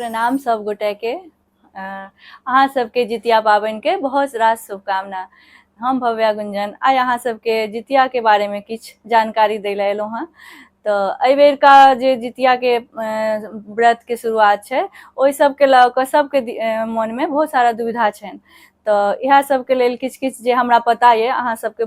प्रणाम सब गोटे के। अहाँ सबके जितिया पाबनि के बहुत रास शुभकामना। हम भव्या गुंजन आइ अहाँ सबके जितिया के बारे में किछ जानकारी दै ले एलहुँ हँ। तो एहि बेर का जे जितिया के व्रत के शुरुआत छै ओहि सबके लऽ कऽ सबके मन में बहुत सारा दुविधा छनि। तो इएह सबके लेल किछु किछु जे हमरा पता ये अहाँ सबके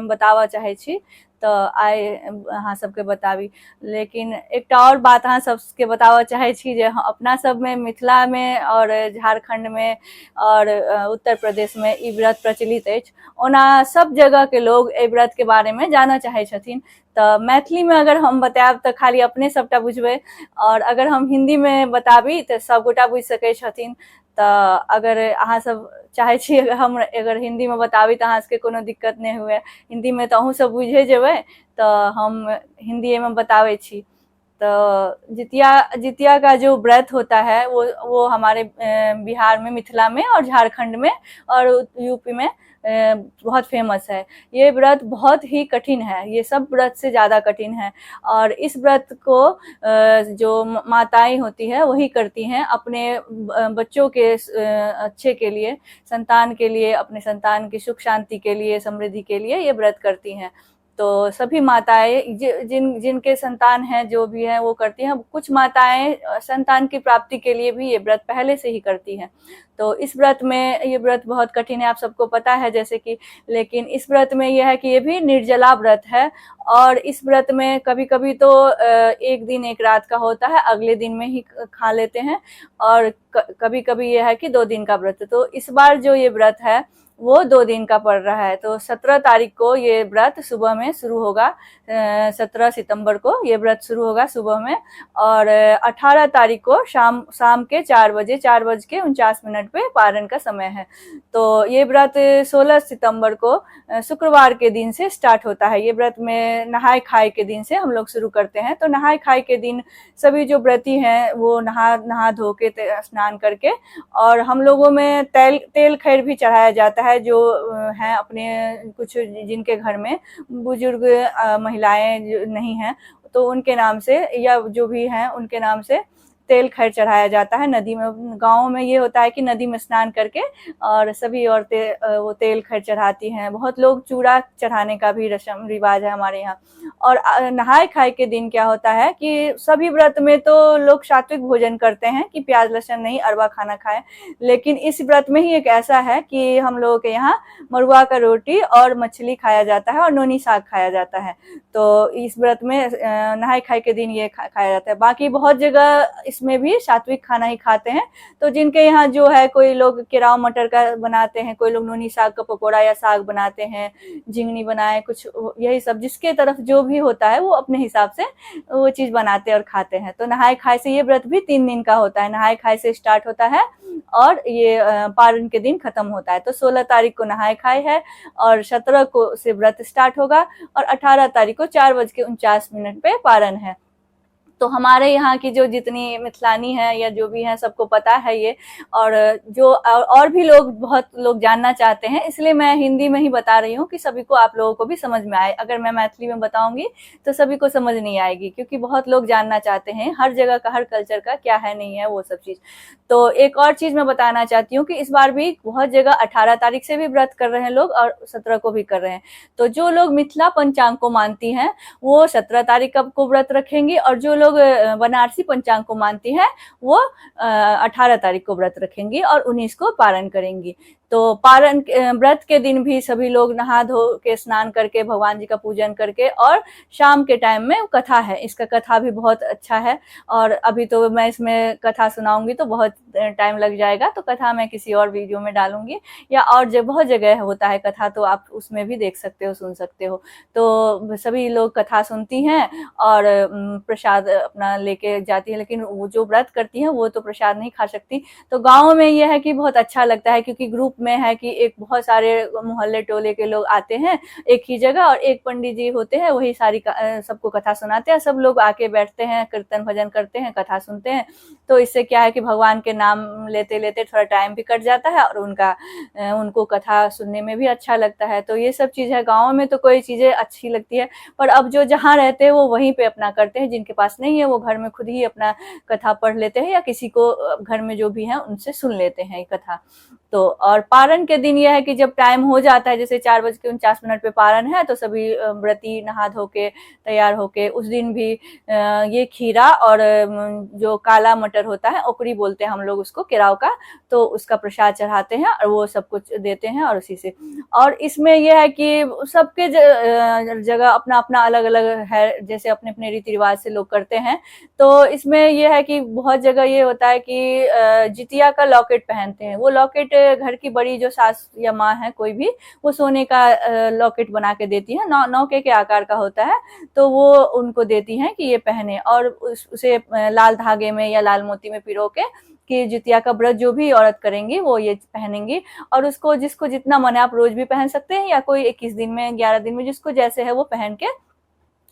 बताबऽ चाहै छी, तो आइ अहाँ सबके बताबी। लेकिन एकटा और बात अहाँ सबके बताबऽ चाहै छी जे अपना सब में मिथिला में और झारखंड में और उत्तर प्रदेश में ई व्रत प्रचलित अछि। ओना सब जगह के लोग एहि व्रत के बारे में जानऽ चाहै छथिन। तो मैथिली में अगर हम बतायब तो खाली अपने सबटा बुझबै, और अगर हम हिंदी में बताबी तो सबगोटा बुझि सकै छथिन। तो अगर अहाँ सब चाहै छी हम अगर हिंदी में बताबी तो अहाँ सबके कोनो दिक्कत नहीं हुए, हिंदी में तो अहूँ सब बुझे जेबै, तो हम हिंदी में बताबै छी। तो जितिया का जो व्रत होता है वो हमारे बिहार में, मिथिला में और झारखंड में और यूपी में बहुत फेमस है। ये व्रत बहुत ही कठिन है, ये सब व्रत से ज़्यादा कठिन है। और इस व्रत को जो माताएं होती है वही करती हैं अपने बच्चों के अच्छे के लिए, संतान के लिए, अपने संतान की सुख शांति के लिए, समृद्धि के लिए ये व्रत करती हैं। तो सभी माताएं जिनके संतान हैं, जो भी हैं वो करती हैं। कुछ माताएं संतान की प्राप्ति के लिए भी ये व्रत पहले से ही करती हैं। तो इस व्रत में, ये व्रत बहुत कठिन है, आप सबको पता है जैसे कि, लेकिन इस व्रत में यह है कि ये भी निर्जला व्रत है। और इस व्रत में कभी कभी तो एक दिन एक रात का होता है, अगले दिन में ही खा लेते हैं। और कभी कभी यह है कि 2 दिन का व्रत। तो इस बार जो ये व्रत है वो 2 दिन का पड़ रहा है। तो 17 तारीख को ये व्रत सुबह में शुरू होगा, 17 सितंबर को ये व्रत शुरू होगा सुबह में। और 18 तारीख को शाम के 4:49 पे पारण का समय है। तो ये व्रत 16 सितंबर को शुक्रवार के दिन से स्टार्ट होता है। ये व्रत में नहाय खाए के दिन से हम लोग शुरू करते हैं। तो नहाय खाए के दिन सभी जो व्रती हैं वो नहा धो के स्नान करके, और हम लोगों में तेल खैर भी चढ़ाया जाता है। जो हैं अपने कुछ जिनके घर में बुजुर्ग महिलाएं जो नहीं हैं तो उनके नाम से, या जो भी हैं उनके नाम से तेल खैर चढ़ाया जाता है नदी में। गाँव में ये होता है कि नदी में स्नान करके और सभी औरतें वो तेल खैर चढ़ाती हैं। बहुत लोग चूड़ा चढ़ाने का भी रस्म रिवाज है हमारे यहाँ। और नहाय खाए के दिन क्या होता है कि सभी व्रत में तो लोग सात्विक भोजन करते हैं कि प्याज लहसुन नहीं, अरवा खाना खाएं। लेकिन इस व्रत में ही एक ऐसा है कि हम लोगों के यहाँ मरुआ का रोटी और मछली खाया जाता है और नोनी साग खाया जाता है। तो इस व्रत में नहाय खाए के दिन ये खाया जाता है। बाकी बहुत जगह इसमें भी सात्विक खाना ही खाते हैं। तो जिनके यहाँ जो है, कोई लोग केराव मटर का बनाते हैं, कोई लोग नोनी साग का पकौड़ा या साग बनाते हैं, झिंगनी बनाए, कुछ यही सब जिसके तरफ जो भी होता है वो अपने हिसाब से वो चीज बनाते और खाते हैं। तो नहाय खाए से ये व्रत भी 3 दिन का होता है। नहाय खाए से स्टार्ट होता है और ये पारण के दिन खत्म होता है। तो 16 तारीख को नहाय खाए है और 17 को से व्रत स्टार्ट होगा और 18 तारीख को 4:49 पे पारण है। तो हमारे यहाँ की जो जितनी मिथिलानी है या जो भी है सबको पता है ये। और जो और भी लोग, बहुत लोग जानना चाहते हैं, इसलिए मैं हिंदी में ही बता रही हूँ कि सभी को, आप लोगों को भी समझ में आए। अगर मैं मैथिली में बताऊंगी तो सभी को समझ नहीं आएगी, क्योंकि बहुत लोग जानना चाहते हैं हर जगह का, हर कल्चर का क्या है नहीं है वो सब चीज। तो एक और चीज मैं बताना चाहती हूँ कि इस बार भी बहुत जगह 18 तारीख से भी व्रत कर रहे हैं लोग और 17 को भी कर रहे हैं। तो जो लोग मिथिला पंचांग को मानती हैं वो 17 तारीख को व्रत रखेंगी, और जो लोग बनारसी पंचांग को मानती है वो 18 तारीख को व्रत रखेंगी और 19 को पारण करेंगी। तो पारण व्रत के दिन भी सभी लोग नहा धो के स्नान करके भगवान जी का पूजन करके, और शाम के टाइम में कथा है, इसका कथा भी बहुत अच्छा है। और अभी तो मैं इसमें कथा सुनाऊंगी तो बहुत टाइम लग जाएगा, तो कथा मैं किसी और वीडियो में डालूंगी, या और बहुत जगह होता है कथा, तो आप उसमें भी देख सकते हो, सुन सकते हो। तो सभी लोग कथा सुनती हैं और प्रसाद अपना लेके जाती है। लेकिन वो जो व्रत करती हैं वो तो प्रसाद नहीं खा सकती। तो गाँव में यह है कि बहुत अच्छा लगता है, क्योंकि ग्रुप में है कि एक बहुत सारे मोहल्ले टोले के लोग आते हैं एक ही जगह, और एक पंडित जी होते हैं, वही सारी सबको कथा सुनाते हैं, सब लोग आके बैठते हैं, कीर्तन भजन करते हैं, कथा सुनते हैं। तो इससे क्या है कि भगवान के नाम लेते लेते थोड़ा टाइम भी कट जाता है और उनको कथा सुनने में भी अच्छा लगता है। तो ये सब चीज़ है। गाँव में तो कोई चीज़ें अच्छी लगती है, पर अब जो जहाँ रहते हैं वो वहीं पे अपना करते हैं, जिनके पास नहीं है वो घर में खुद ही अपना कथा पढ़ लेते हैं, या किसी को घर में जो भी है उनसे सुन लेते हैं कथा। तो और पारण के दिन यह है कि जब टाइम हो जाता है, जैसे 4:49 पे पारण है, तो सभी व्रती नहा धो के तैयार होके उस दिन भी ये खीरा और जो काला मटर होता है, ओकड़ी बोलते हैं हम लोग उसको, केराव का, तो उसका प्रसाद चढ़ाते हैं और वो सब कुछ देते हैं। और उसी से, और इसमें यह है कि सबके जगह अपना अपना अलग अलग है, जैसे अपने अपने रीति रिवाज से लोग करते हैं। तो इसमें यह है कि बहुत जगह ये होता है कि जितिया का लॉकेट पहनते हैं। वो लॉकेट घर की बड़ी जो सास या माँ है कोई भी, वो सोने का लॉकेट बना के देती है, नौके के आकार का होता है, तो वो उनको देती हैं कि ये पहने, और उसे लाल धागे में या लाल मोती में पिरो के कि जितिया का व्रत जो भी औरत करेंगी वो ये पहनेंगी। और उसको जिसको जितना मन है, आप रोज भी पहन सकते हैं, या कोई 21 दिन में 11 दिन में जिसको जैसे है वो पहन के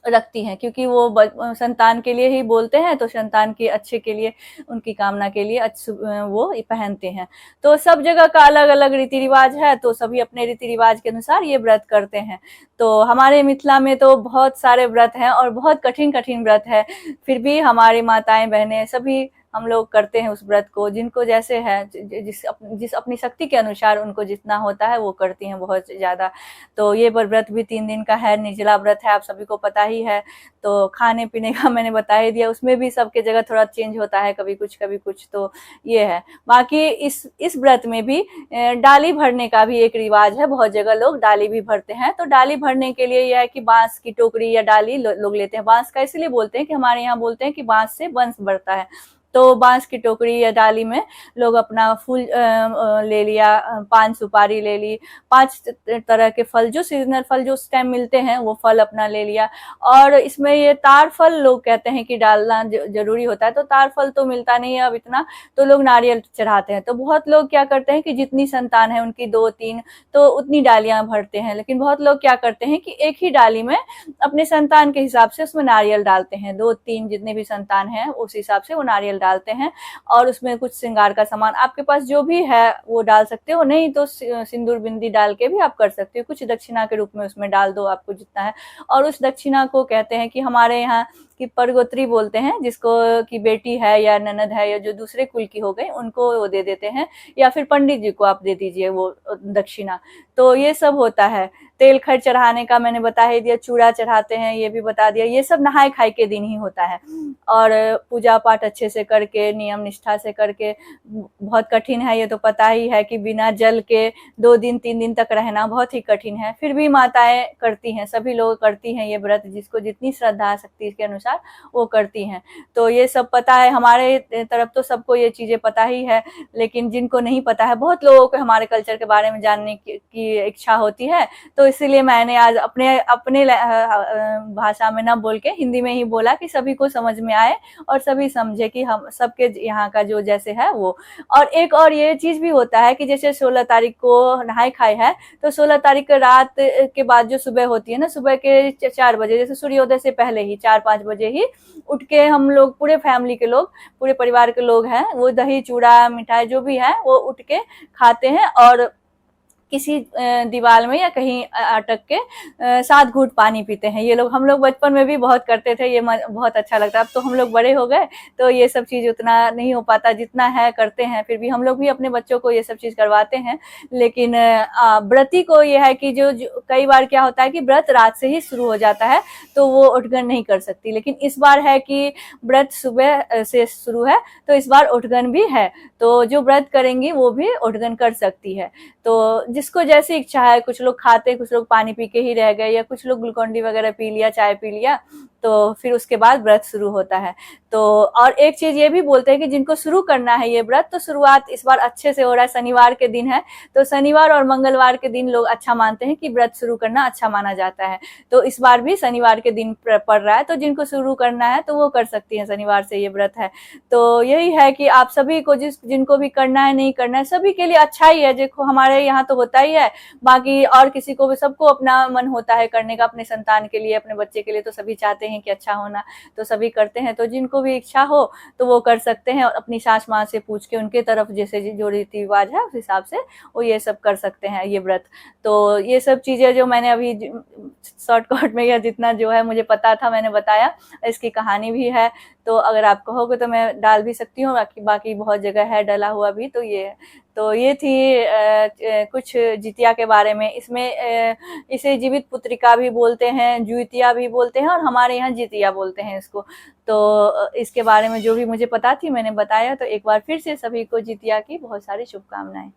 रखती हैं, क्योंकि वो संतान के लिए ही बोलते हैं, तो संतान के अच्छे के लिए, उनकी कामना के लिए वो पहनते हैं। तो सब जगह का अलग अलग रीति रिवाज है, तो सभी अपने रीति रिवाज के अनुसार ये व्रत करते हैं। तो हमारे मिथिला में तो बहुत सारे व्रत हैं और बहुत कठिन कठिन व्रत है, फिर भी हमारी माताएं बहनें सभी हम लोग करते हैं उस व्रत को, जिनको जैसे है, जिस अपनी शक्ति के अनुसार उनको जितना होता है वो करती हैं बहुत ज्यादा। तो ये व्रत भी 3 दिन का है, निर्जला व्रत है, आप सभी को पता ही है। तो खाने पीने का मैंने बता ही दिया, उसमें भी सबके जगह थोड़ा चेंज होता है, कभी कुछ, तो ये है। बाकी इस व्रत में भी डाली भरने का भी एक रिवाज है, बहुत जगह लोग डाली भी भरते हैं। तो डाली भरने के लिए यह है कि बांस की टोकरी या डाली लोग लेते हैं। बांस का इसलिए बोलते हैं कि हमारे यहाँ बोलते हैं कि बांस से वंश बढ़ता है, तो बांस की टोकरी या डाली में लोग अपना फूल ले लिया, पान सुपारी ले ली, 5 तरह के फल, जो सीजनल फल जो उस टाइम मिलते हैं वो फल अपना ले लिया। और इसमें ये तार फल लोग कहते हैं कि डालना जरूरी होता है, तो तार फल तो मिलता नहीं है अब इतना, तो लोग नारियल चढ़ाते हैं। तो बहुत लोग क्या करते हैं कि जितनी संतान है उनकी 2-3, तो उतनी डालियां भरते हैं। लेकिन बहुत लोग क्या करते हैं कि एक ही डाली में अपने संतान के हिसाब से उसमें नारियल डालते हैं, 2-3 जितने भी संतान हैं उस हिसाब से वो नारियल डालते हैं, और उसमें कुछ श्रृंगार का सामान आपके पास जो भी है वो डाल सकते हो, नहीं तो सिंदूर बिंदी डाल के भी आप कर सकते हो, कुछ दक्षिणा के रूप में उसमें डाल दो आपको जितना है। और उस दक्षिणा को कहते हैं कि हमारे यहाँ की परगोत्री बोलते हैं, जिसको की बेटी है या ननद है या जो दूसरे कुल की हो गई उनको वो दे देते हैं, या फिर पंडित जी को आप दे दीजिए वो दक्षिणा। तो ये सब होता है। तेल खर चढ़ाने का मैंने बता ही दिया, चूड़ा चढ़ाते हैं ये भी बता दिया, ये सब नहाए खाए के दिन ही होता है। और पूजा पाठ अच्छे से करके, नियम निष्ठा से करके, बहुत कठिन है ये तो पता ही है कि बिना जल के 2-3 दिन तक रहना बहुत ही कठिन है, फिर भी माताएं करती हैं, सभी लोग करती हैं ये व्रत, जिसको जितनी श्रद्धा शक्ति के अनुसार वो करती हैं। तो ये सब पता है, हमारे तरफ तो सबको ये चीजें पता ही है, लेकिन जिनको नहीं पता है, बहुत लोगों को हमारे कल्चर के बारे में जानने की इच्छा होती है, तो इसीलिए मैंने आज अपने भाषा में ना बोल के हिंदी में ही बोला कि सभी को समझ में आए और सभी समझे कि हम सबके यहाँ का जो जैसे है वो। और एक और ये चीज भी होता है कि जैसे 16 तारीख को नहाए खाए है, तो 16 तारीख के रात के बाद जो सुबह होती है ना, सुबह के 4 बजे, जैसे सूर्योदय से पहले ही 4-5 बजे ही उठ के हम लोग, पूरे फैमिली के लोग, पूरे परिवार के लोग हैं, वो दही चूड़ा मिठाई जो भी है वो उठ के खाते हैं, और किसी दीवार में या कहीं अटक के 7 घूंट पानी पीते हैं ये लोग। हम लोग बचपन में भी बहुत करते थे, ये बहुत अच्छा लगता है। अब तो हम लोग बड़े हो गए तो ये सब चीज उतना नहीं हो पाता, जितना है करते हैं, फिर भी हम लोग भी अपने बच्चों को ये सब चीज करवाते हैं। लेकिन व्रती को ये है कि जो कई बार क्या होता है कि व्रत रात से ही शुरू हो जाता है, तो वो उठगन नहीं कर सकती, लेकिन इस बार है कि व्रत सुबह से शुरू है, तो इस बार उठगन भी है, तो जो व्रत करेंगी वो भी उठगन कर सकती है। तो जिसको जैसी इच्छा है, कुछ लोग खाते, कुछ लोग पानी पी के ही रह गए, या कुछ लोग ग्लूकोन डी वगैरह पी लिया, चाय पी लिया, तो फिर उसके बाद व्रत शुरू होता है। तो और एक चीज ये भी बोलते हैं कि जिनको शुरू करना है ये व्रत, तो शुरुआत इस बार अच्छे से हो रहा है, शनिवार के दिन है, तो शनिवार और मंगलवार के दिन लोग अच्छा मानते हैं कि व्रत शुरू करना अच्छा माना जाता है। तो इस बार भी शनिवार के दिन पड़ रहा है, तो जिनको शुरू करना है तो वो कर सकती हैं, शनिवार से ये व्रत है। तो यही है कि आप सभी को जिनको भी करना है नहीं करना है, सभी के लिए अच्छा ही है। देखो हमारे यहाँ तो होता ही है, बाकी और किसी को भी, सबको अपना मन होता है करने का, अपने संतान के लिए, अपने बच्चे के लिए, तो सभी चाहते हैं कि अच्छा होना, तो सभी करते हैं। तो जिनको भी इच्छा हो तो वो कर सकते हैं, और अपनी सास माँ से पूछ के उनके तरफ जैसे जो रीति रिवाज है उस हिसाब से वो ये सब कर सकते हैं ये व्रत। तो ये सब चीजें जो मैंने अभी शॉर्टकट में या जितना जो है मुझे पता था मैंने बताया, इसकी कहानी भी है, तो अगर आप कहोगे तो मैं डाल भी सकती हूँ, बाकी बहुत जगह है डला हुआ भी। तो ये थी कुछ जितिया के बारे में। इसमें इसे जीवित पुत्रिका भी बोलते हैं, ज्यूतिया भी बोलते हैं, और हमारे यहाँ जितिया बोलते हैं इसको। तो इसके बारे में जो भी मुझे पता थी मैंने बताया। तो एक बार फिर से सभी को जितिया की बहुत सारी शुभकामनाएं।